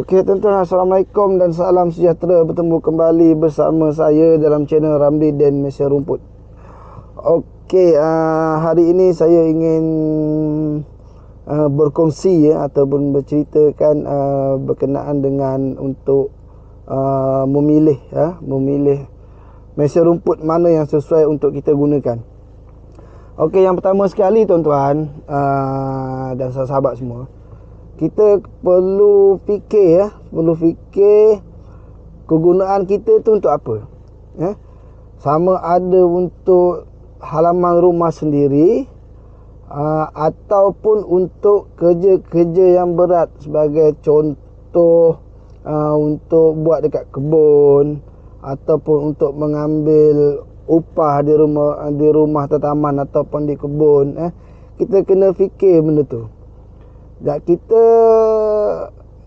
Okey tuan-tuan, Assalamualaikum dan salam sejahtera. Bertemu kembali bersama saya dalam channel Ramli dan Mesin Rumput. Okey, hari ini saya ingin berkongsi ataupun berceritakan berkenaan dengan untuk memilih mesin rumput mana yang sesuai untuk kita gunakan. Okey, yang pertama sekali tuan-tuan dan sahabat semua, kita perlu fikir kegunaan kita tu untuk apa. Sama ada untuk halaman rumah sendiri ataupun untuk kerja-kerja yang berat, sebagai contoh untuk buat dekat kebun ataupun untuk mengambil upah di rumah tetaman ataupun di kebun. Kita kena fikir benda tu. Dan kita,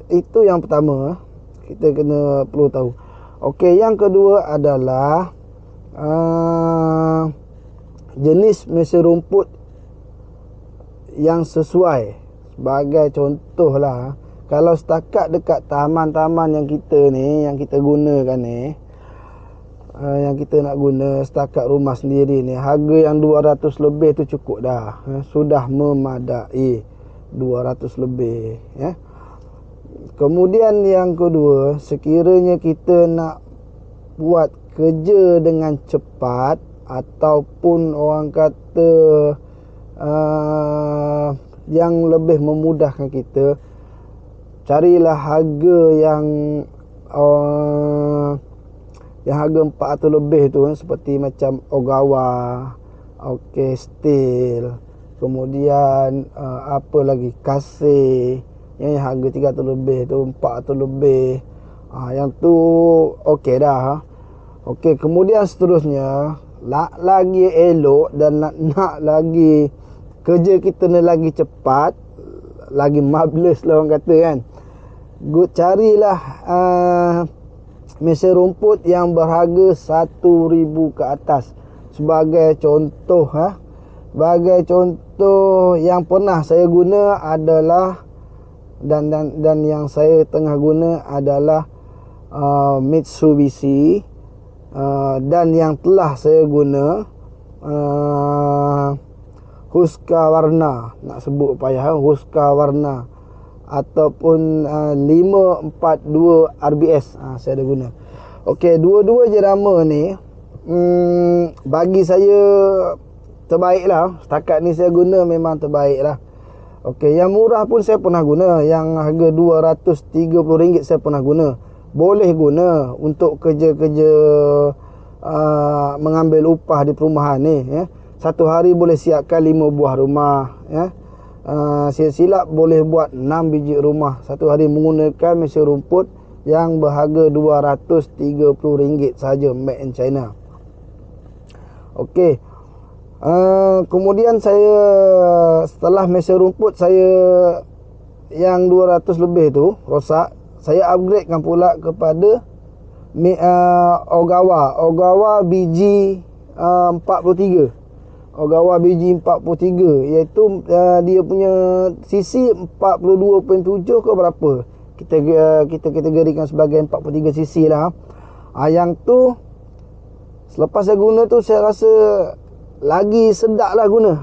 itu yang pertama kita kena perlu tahu. Okey, yang kedua adalah jenis mesin rumput yang sesuai. Sebagai contoh lah, kalau setakat dekat taman-taman yang kita ni, yang kita gunakan ni, yang kita nak guna setakat rumah sendiri ni, harga yang 200 lebih tu cukup dah. Sudah memadai 200 lebih. Kemudian yang kedua, sekiranya kita nak buat kerja dengan cepat ataupun orang kata yang lebih memudahkan kita, carilah harga yang harga 400 lebih tu, seperti macam Ogawa, okey, Steel, kemudian apa lagi, Kasih, yang harga 300 lebih tu, 400 lebih. Yang tu okey dah. Okey, kemudian seterusnya, lagi elok dan nak lagi kerja kita ni lagi cepat, lagi marvelous lah orang kata kan, carilah mesin rumput yang berharga 1,000 ke atas. Sebagai contoh yang pernah saya guna adalah dan yang saya tengah guna adalah Mitsubishi, dan yang telah saya guna Husqvarna, nak sebut payah, Husqvarna ataupun 542 RBS saya ada guna. Okey, dua-dua jenama ni bagi saya terbaik lah. Setakat ni saya guna memang terbaik lah. Okey, yang murah pun saya pernah guna, yang harga RM230 saya pernah guna. Boleh guna untuk kerja-kerja mengambil upah di perumahan ni. Satu hari boleh siapkan 5 buah rumah. Silap boleh buat 6 biji rumah satu hari menggunakan mesin rumput yang berharga RM230 saja, made in China. Okey. Kemudian saya, setelah mesin rumput saya yang 200 lebih tu rosak, saya upgradekan pula kepada Ogawa biji 43. Ogawa biji 43, iaitu dia punya cc 42.7 ke berapa, kita kategorikan sebagai 43 cc lah. Yang tu selepas saya guna tu, saya rasa lagi sedap lah guna.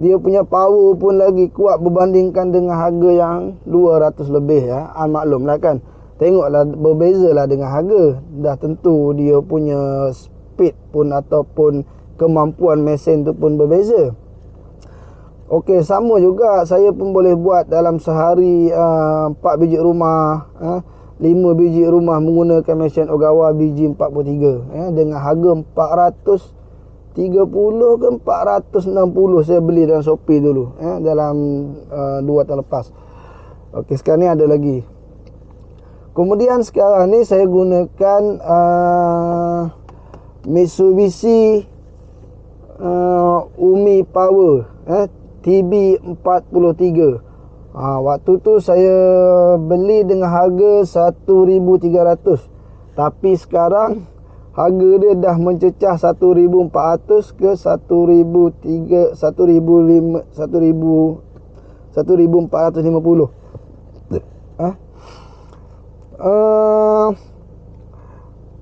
Dia punya power pun lagi kuat berbandingkan dengan harga yang 200 lebih. Maklum lah kan, tengoklah berbeza lah dengan harga. Dah tentu dia punya speed pun ataupun kemampuan mesin tu pun berbeza. Okey, sama juga saya pun boleh buat dalam sehari 4 biji rumah, 5 biji rumah menggunakan mesin Ogawa biji 43, dengan harga 430 ke 460 saya beli dalam Shopee dulu, dalam 2 tahun lepas. Okey, sekarang ni ada lagi. Kemudian sekarang ni saya gunakan Mitsubishi Umi Power TB43. Waktu tu saya beli dengan harga 1,300, tapi sekarang harga dia dah mencecah 1,400 ke 1,450.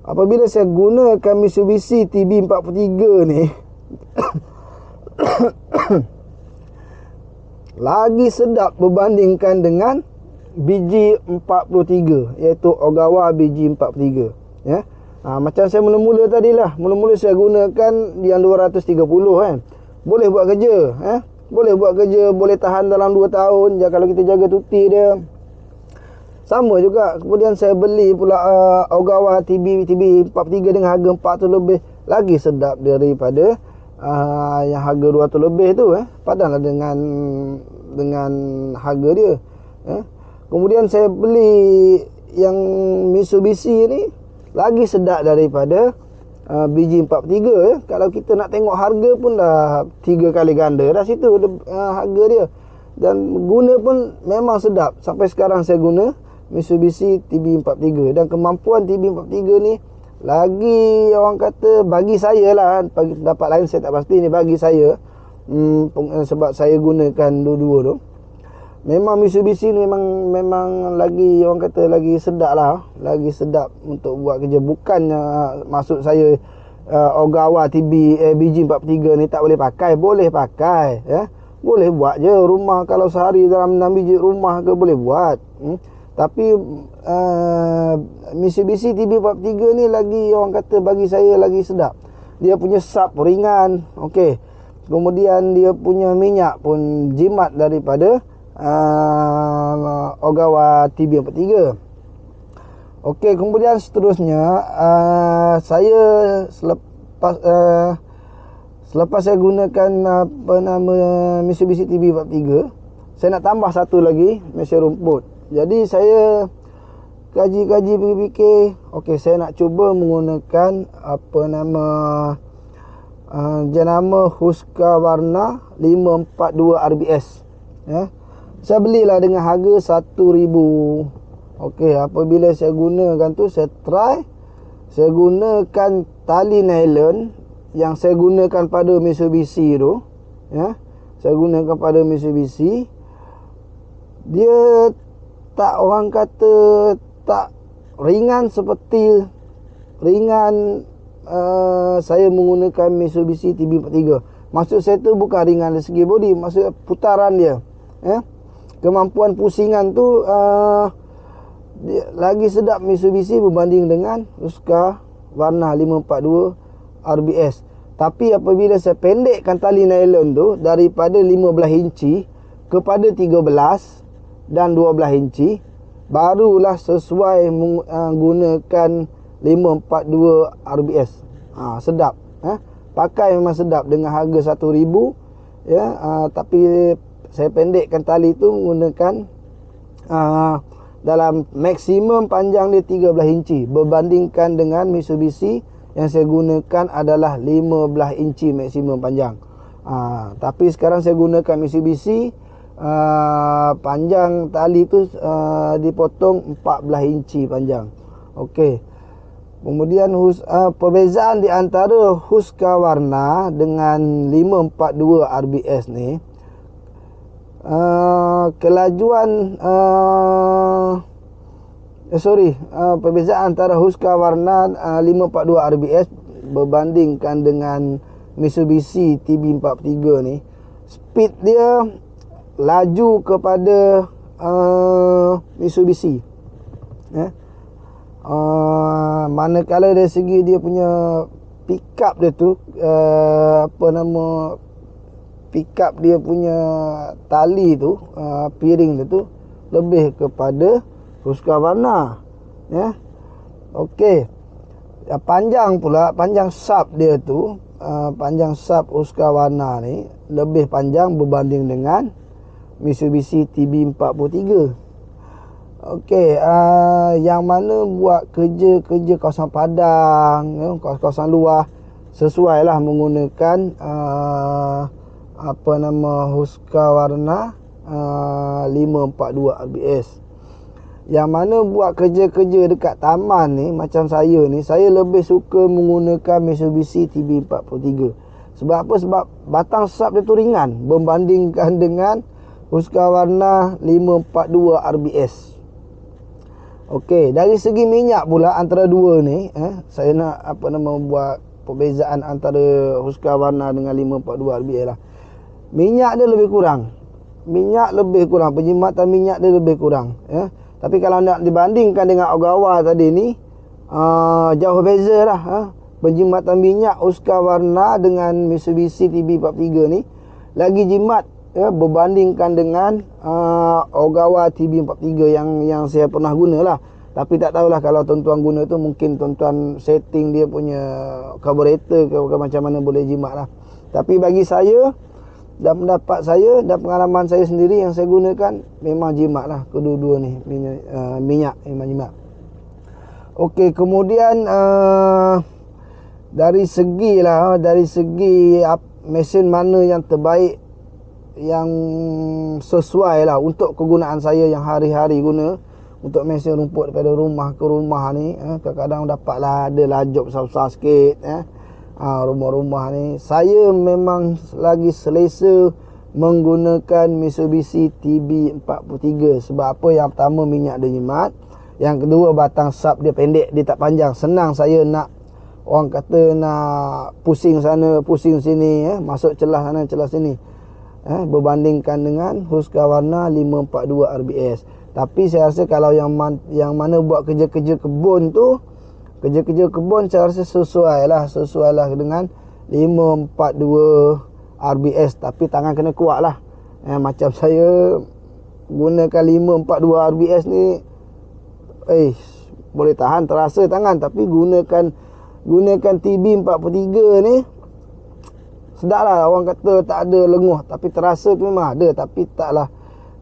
Apabila saya gunakan Mitsubishi TB43 ni lagi sedap berbandingkan dengan BG43, iaitu Ogawa BG43, ya. Macam saya mula-mula tadilah, mula-mula saya gunakan yang 230 kan. Boleh buat kerja, boleh buat kerja, boleh tahan dalam 2 tahun je kalau kita jaga tuti dia. Sama juga, kemudian saya beli pula Ogawa TB43 dengan harga 400 lebih, lagi sedap daripada yang harga 200 lebih tu, padanlah dengan harga dia. Kemudian saya beli yang Mitsubishi ni lagi sedap daripada BG43, Kalau kita nak tengok harga pun dah 3 kali ganda dah situ harga dia. Dan guna pun memang sedap. Sampai sekarang saya guna Mitsubishi TB43, dan kemampuan TB43 ni lagi, orang kata, bagi saya lah, bagi pendapat lain saya tak pasti ni, bagi saya sebab saya gunakan dua-dua tu, memang Mitsubishi ni memang lagi, orang kata, lagi sedap lah, lagi sedap untuk buat kerja. Bukannya maksud saya Ogawa BG43 ni tak boleh pakai, boleh pakai, boleh buat je rumah. Kalau sehari dalam 6 biji rumah ke boleh buat. Tapi Mitsubishi TB43 ni lagi, orang kata, bagi saya lagi sedap. Dia punya sub ringan, okey. Kemudian dia punya minyak pun jimat daripada Ogawa TB43. Okey, kemudian seterusnya saya selepas saya gunakan Mitsubishi TB43, saya nak tambah satu lagi, mesin rumput. Jadi saya kaji-kaji, fikir-fikir, okey, saya nak cuba menggunakan jenama Husqvarna 542 RBS. Saya belilah dengan harga 1,000. Okey, apabila saya gunakan tu, saya try, saya gunakan tali nylon yang saya gunakan pada Mitsubishi tu, saya gunakan pada Mitsubishi. Dia tak, orang kata, tak ringan seperti saya menggunakan Mitsubishi TB43. Maksud saya tu bukan ringan dari segi body, maksud putaran dia, kemampuan pusingan tu dia lagi sedap Mitsubishi berbanding dengan Husqvarna 542 RBS. Tapi apabila saya pendekkan tali nylon tu daripada 15 inci kepada 13 dan 12 inci, barulah sesuai menggunakan 542 RBS. Sedap, pakai memang sedap dengan harga 1,000, tapi saya pendekkan tali tu menggunakan dalam maksimum panjang dia 13 inci berbandingkan dengan Mitsubishi yang saya gunakan adalah 15 inci maksimum panjang. Tapi sekarang saya gunakan Mitsubishi, panjang tali tu dipotong 14 inci panjang. Okey. Kemudian perbezaan di antara Husqvarna dengan 542 RBS ni, kelajuan perbezaan antara Husqvarna 542 RBS berbandingkan dengan Mitsubishi TB43 ni, speed dia laju kepada Mitsubishi, manakala dari segi dia punya pick up dia tu, pick up dia punya tali tu, piring dia tu lebih kepada Husqvarna, okey. Panjang pula, panjang sub dia tu, panjang sub Husqvarna ni lebih panjang berbanding dengan Mitsubishi TB43. Okey, yang mana buat kerja-kerja kawasan padang, kawasan luar, sesuailah menggunakan Husqvarna 542 RBS. Yang mana buat kerja-kerja dekat taman ni, macam saya ni, saya lebih suka menggunakan Mitsubishi TB43. Sebab apa? Sebab batang sub dia tu ringan berbandingkan dengan Husqvarna 542 RBS. Okey, dari segi minyak pula antara dua ni, saya nak buat perbezaan antara Husqvarna dengan 542 RBS lah. Minyak dia lebih kurang. Penjimatan minyak dia lebih kurang, Tapi kalau nak dibandingkan dengan Ogawa tadi ni, jauh beza lah, Penjimatan minyak Husqvarna dengan Mitsubishi TB43 ni lagi jimat, berbandingkan dengan Ogawa TB43 yang saya pernah guna lah. Tapi tak tahulah kalau tuan-tuan guna tu, mungkin tuan-tuan setting dia punya carburetor ke macam mana boleh jimat lah. Tapi bagi saya dan pendapat saya dan pengalaman saya sendiri yang saya gunakan, memang jimat lah kedua-dua ni, minyak memang jimat. Okey, kemudian dari segi mesin mana yang terbaik, yang sesuai lah untuk kegunaan saya yang hari-hari guna untuk mesin rumput daripada rumah ke rumah ni, kadang-kadang dapatlah ada job besar-besar sikit, rumah-rumah ni. Saya memang lagi selesa menggunakan Mitsubishi TB43. Sebab apa? Yang pertama, minyak dia jimat. Yang kedua, batang sub dia pendek, dia tak panjang. Senang saya nak, orang kata, nak pusing sana, pusing sini, masuk celah sana, celah sini, berbandingkan dengan Husqvarna 542 RBS. Tapi saya rasa kalau yang mana buat kerja-kerja kebun tu, saya rasa sesuai lah dengan 542 RBS. Tapi tangan kena kuat lah, macam saya gunakan 542 RBS ni, boleh tahan, terasa tangan. Tapi gunakan TB43 ni, sedap lah. Orang kata tak ada lenguh, tapi terasa tu memang ada. Tapi taklah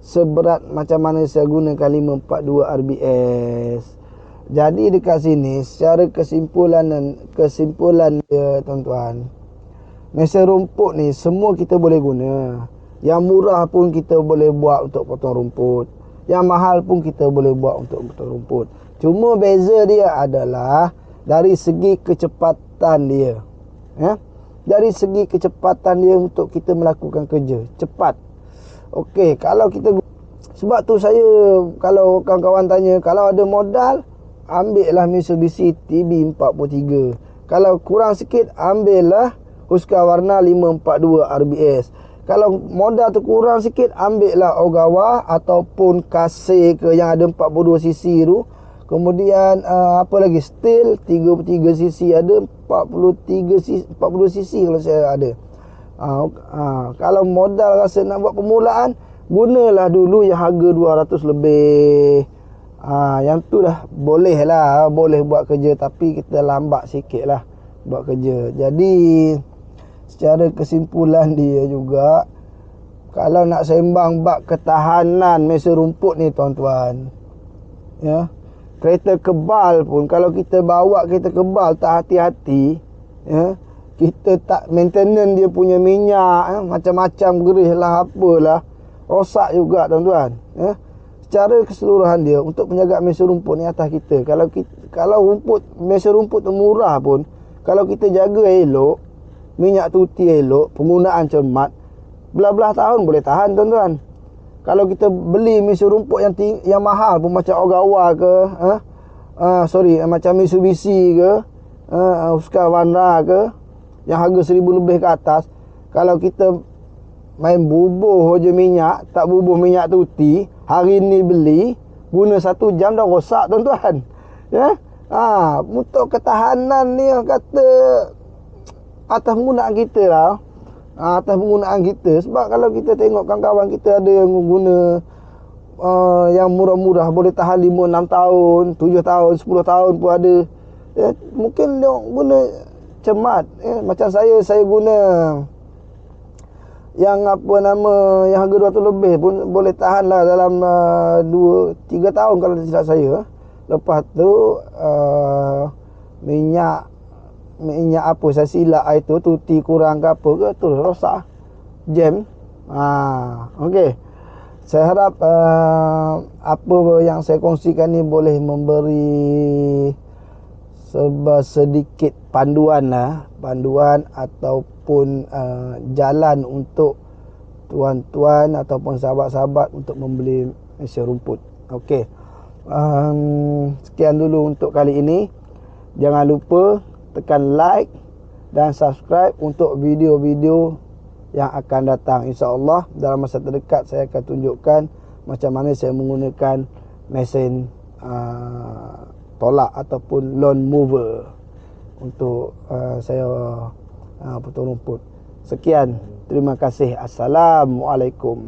seberat macam mana saya gunakan 542 RBS. Jadi dekat sini, secara kesimpulan dia, tuan-tuan, mesin rumput ni semua kita boleh guna. Yang murah pun kita boleh buat untuk potong rumput, yang mahal pun kita boleh buat untuk potong rumput. Cuma beza dia adalah dari segi kecepatan dia, dari segi kecepatan dia untuk kita melakukan kerja cepat. Okey, kalau kita, sebab tu saya, kalau kawan-kawan tanya, kalau ada modal, ambillah Mitsubishi TB43. Kalau kurang sikit, ambillah Husqvarna 542 RBS. Kalau modal tu kurang sikit, ambillah Ogawa ataupun Kase ke yang ada 42cc tu. Kemudian apa lagi, Steel 33cc ada, 42cc kalau saya ada. Kalau modal rasa nak buat permulaan, gunalah dulu yang harga 200 lebih. Yang tu dah boleh buat kerja, tapi kita lambat sikit lah buat kerja. Jadi secara kesimpulan dia juga, kalau nak sembang bab ketahanan mesin rumput ni, tuan-tuan, kereta kebal pun, kalau kita bawa kereta kebal tak hati-hati, kita tak maintenance dia punya minyak, macam-macam gerih lah, apalah, rosak juga, tuan-tuan. Secara keseluruhan dia, untuk menjaga mesin rumput ni atas kita. Kalau mesin rumput tu murah pun, kalau kita jaga elok, minyak tuti elok, penggunaan cermat, belah-belah tahun boleh tahan, tuan-tuan. Kalau kita beli mesin rumput yang mahal pun, macam Ogawa ke, macam Mitsubishi ke, Husqvarna ke, yang harga 1000 lebih ke atas, kalau kita main bubuh je minyak, tak bubuh minyak tuti, hari ni beli, guna 1 jam dah rosak, tuan-tuan. Untuk ketahanan ni, orang kata, atas penggunaan kita lah. Sebab kalau kita tengok kawan-kawan kita ada yang guna yang murah-murah, boleh tahan 5-6 tahun, 7 tahun, 10 tahun pun ada. Mungkin dia guna cermat, macam saya guna yang yang harga 200 lebih pun boleh tahan lah dalam 2-3 tahun kalau tidak saya. Lepas tu minyak apa, saya silap itu, tuti kurang ke apa ke, tu rosak, jam. Okey, saya harap apa yang saya kongsikan ni boleh memberi sedikit panduan ataupun jalan untuk tuan-tuan ataupun sahabat-sahabat untuk membeli mesin rumput. Okey, Sekian dulu untuk kali ini. Jangan lupa tekan like dan subscribe untuk video-video yang akan datang. InsyaAllah dalam masa terdekat saya akan tunjukkan macam mana saya menggunakan mesin tolak ataupun lawn mover untuk saya potong rumput. Sekian, terima kasih. Assalamualaikum.